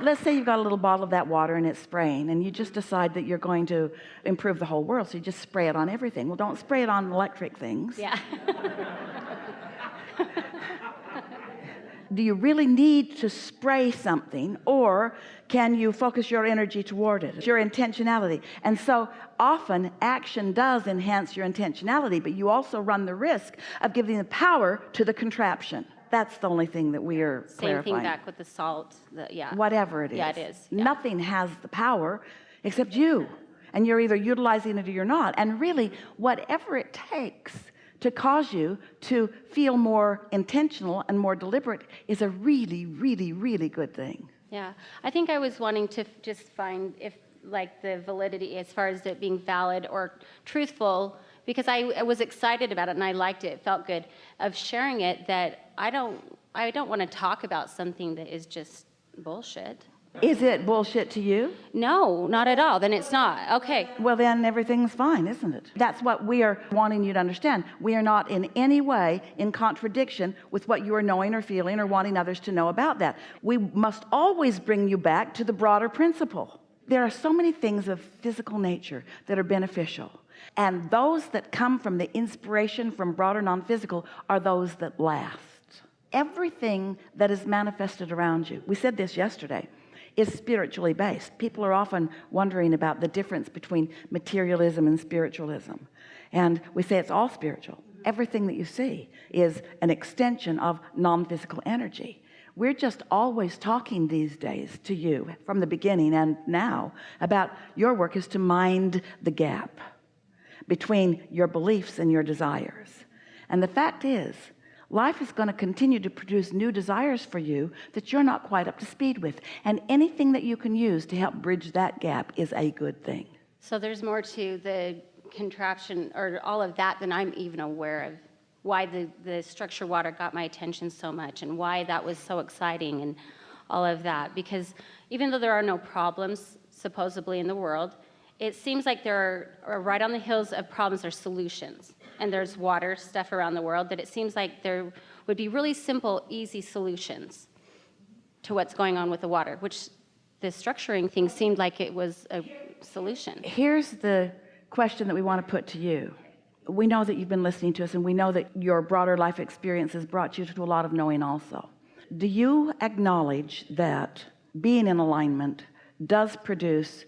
let's say you've got a little bottle of that water and it's spraying, and you just decide that you're going to improve the whole world, so you just spray it on everything. Well, don't spray it on electric things. Yeah. Do you really need to spray something, or can you focus your energy toward it? It's your intentionality. And so often action does enhance your intentionality, but you also run the risk of giving the power to the contraption. That's the only thing that we are clarifying. Same thing back with the salt. Yeah. Whatever it is. Yeah, it is. Yeah. Nothing has the power except you. And you're either utilizing it or you're not. And really, whatever it takes to cause you to feel more intentional and more deliberate is a really, really, really good thing. Yeah. I think I was wanting to just find if, like, the validity as far as it being valid or truthful, because I was excited about it and I liked it. It felt good of sharing it, that I don't want to talk about something that is just bullshit. Is it bullshit to you? No, not at all. Then it's not. Okay. Well, then everything's fine, isn't it? That's what we are wanting you to understand. We are not in any way in contradiction with what you are knowing or feeling or wanting others to know about that. We must always bring you back to the broader principle. There are so many things of physical nature that are beneficial. And those that come from the inspiration from broader non-physical are those that last. Everything that is manifested around you, we said this yesterday, is spiritually based. People are often wondering about the difference between materialism and spiritualism. And we say it's all spiritual. Everything that you see is an extension of non-physical energy. We're just always talking these days to you from the beginning and now about your work is to mind the gap between your beliefs and your desires. And the fact is, life is going to continue to produce new desires for you that you're not quite up to speed with. And anything that you can use to help bridge that gap is a good thing. So there's more to the contraption or all of that than I'm even aware of. Why the structure water got my attention so much and why that was so exciting and all of that. Because even though there are no problems supposedly in the world, it seems like there are right on the hills of problems are solutions. And there's water stuff around the world that it seems like there would be really simple, easy solutions to what's going on with the water, which the structuring thing seemed like it was a solution. Here's the question that we want to put to you. We know that you've been listening to us, and we know that your broader life experience has brought you to a lot of knowing also. Do you acknowledge that being in alignment does produce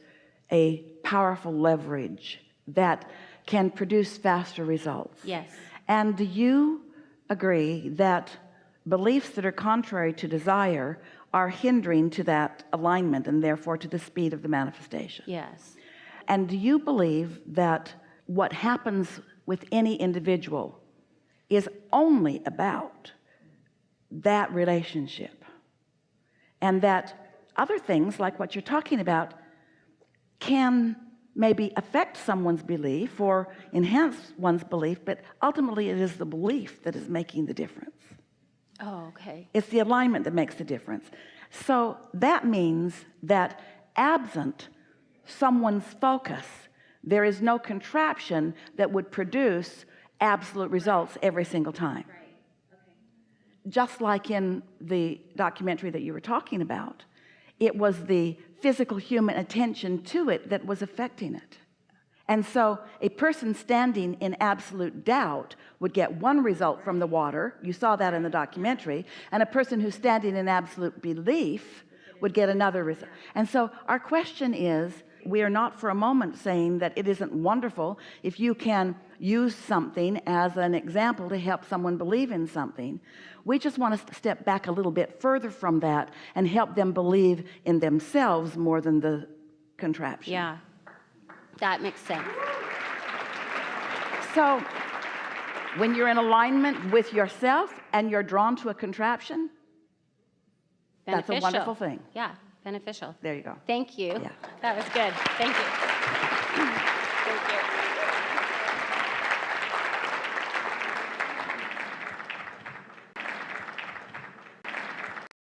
a powerful leverage that can produce faster results? Yes. And do you agree that beliefs that are contrary to desire are hindering to that alignment and therefore to the speed of the manifestation? Yes. And do you believe that what happens with any individual is only about that relationship, and that other things like what you're talking about can maybe affect someone's belief or enhance one's belief, but ultimately it is the belief that is making the difference? Oh, okay. It's the alignment that makes the difference. So that means that absent someone's focus, there is no contraption that would produce absolute results every single time. Right. Okay. Just like in the documentary that you were talking about, it was the physical human attention to it that was affecting it. And so a person standing in absolute doubt would get one result from the water. You saw that in the documentary. And a person who's standing in absolute belief would get another result. And so our question is, we are not for a moment saying that it isn't wonderful if you can use something as an example to help someone believe in something. We just want to step back a little bit further from that and help them believe in themselves more than the contraption. Yeah, that makes sense. So when you're in alignment with yourself and you're drawn to a contraption, that's a wonderful thing. Yeah, beneficial. There you go. Thank you. Yeah. That was good. Thank you. Thank you.